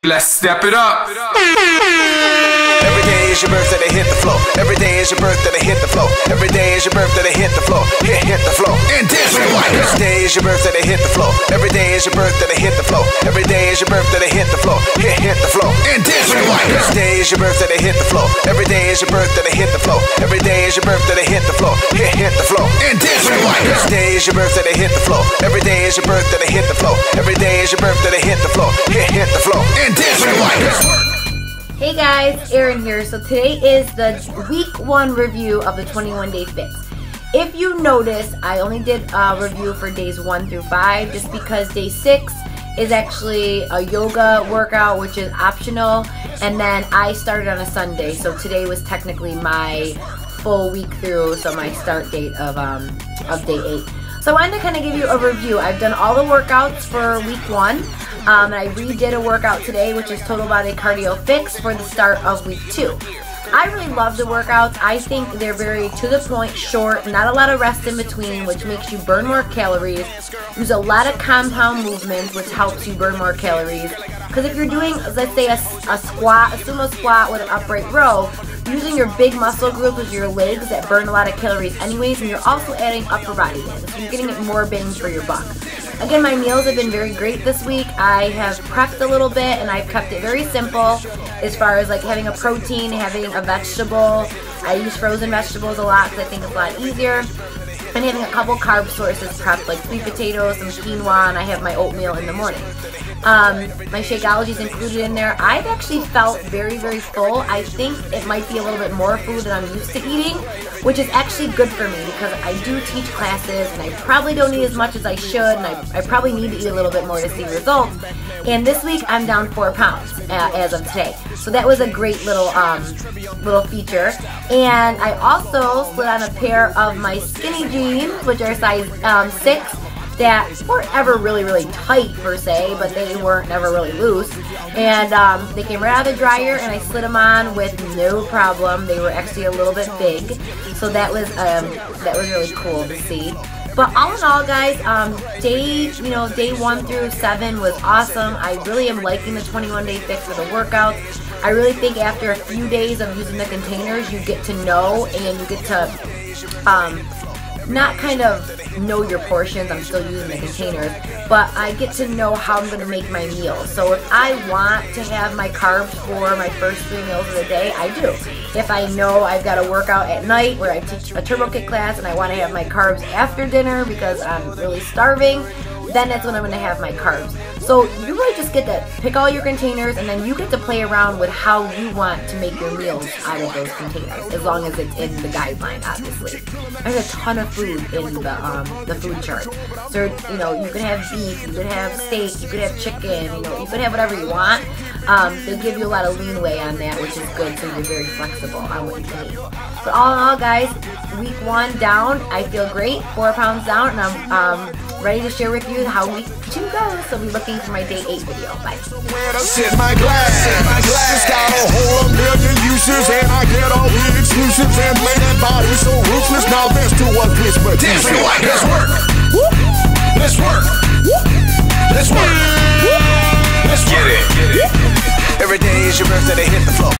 Let's step it up. Every day is your birthday, hit the floor. Every day is your birthday, hit the floor. Every day is your birthday, hit the floor. Hit the floor. And dance with me. Every day is your birthday, hit the floor. Every day is your birthday, hit the floor. Every day is your birthday, hit the floor. Hit the floor. And dance with me. Every day is your birthday, hit the floor. Every day is your birthday, hit the floor. Every day is your birthday, hit the floor. Hit the floor. And dance with me. Every day is your birthday, hit the floor. Every day is your birthday, hit the floor. Every day is your birthday, hit the floor. Hit the floor. And dance with me. Hey guys, Erin here. So today is the week 1 review of the 21 Day Fix. If you notice, I only did a review for days 1 through 5 just because day 6 is actually a yoga workout, which is optional, and then I started on a Sunday, so today was technically my full week through, so my start date of day 8. So I wanted to kind of give you a review. I've done all the workouts for week 1. And I redid a workout today, which is Total Body Cardio Fix for the start of week 2. I really love the workouts. I think they're very to the point, short, not a lot of rest in between, which makes you burn more calories. Use a lot of compound movements, which helps you burn more calories. Because if you're doing, let's say, a squat, a sumo squat with an upright row, using your big muscle groups with your legs that burn a lot of calories anyways, and you're also adding upper body in, so you're getting more bang for your buck. Again, my meals have been very great this week. I have prepped a little bit and I've kept it very simple as far as like having a protein, having a vegetable. I use frozen vegetables a lot because I think it's a lot easier. And having a couple carb sources prepped, like sweet potatoes, some quinoa, and I have my oatmeal in the morning. My Shakeology is included in there. I've actually felt very, very full. I think it might be a little bit more food than I'm used to eating, which is actually good for me because I do teach classes and I probably don't eat as much as I should, and I probably need to eat a little bit more to see results. And this week I'm down 4 pounds as of today. So that was a great little feature. And I also slid on a pair of my skinny jeans, which are size 6. That weren't ever really, really tight per se, but they weren't never really loose. And they came right out of the dryer, and I slid them on with no problem. They were actually a little bit big, so that was really cool to see. But all in all, guys, day 1 through 7 was awesome. I really am liking the 21 Day Fix for the workouts. I really think after a few days of using the containers, you get to know and you get to not kind of know your portions. I'm still using the containers, but I get to know how I'm going to make my meals. So if I want to have my carbs for my first 3 meals of the day, I do. If I know I've got a workout at night where I teach a Turbo Kick class and I want to have my carbs after dinner because I'm really starving, then that's when I'm going to have my carbs. So you really just get to pick all your containers, and then you get to play around with how you want to make your meals out of those containers, as long as it's in the guideline, obviously. There's a ton of food in the food chart. So, you can have beef, you can have steak, you can have chicken, you can have whatever you want. They'll give you a lot of leeway on that, which is good, so you're very flexible on what you can eat. But all in all, guys, week 1 down, I feel great, 4 pounds down, and I'm ready to share with you how week 2 goes. So be looking for my day 8 video. Bye. Set my glass. It's got a whole million uses, and I get all the exclusives and lay that body so ruthless. Now there's 2 or this, but let's work. Let's work. Let's work. Let's get it. Every day is your birthday, hit the floor.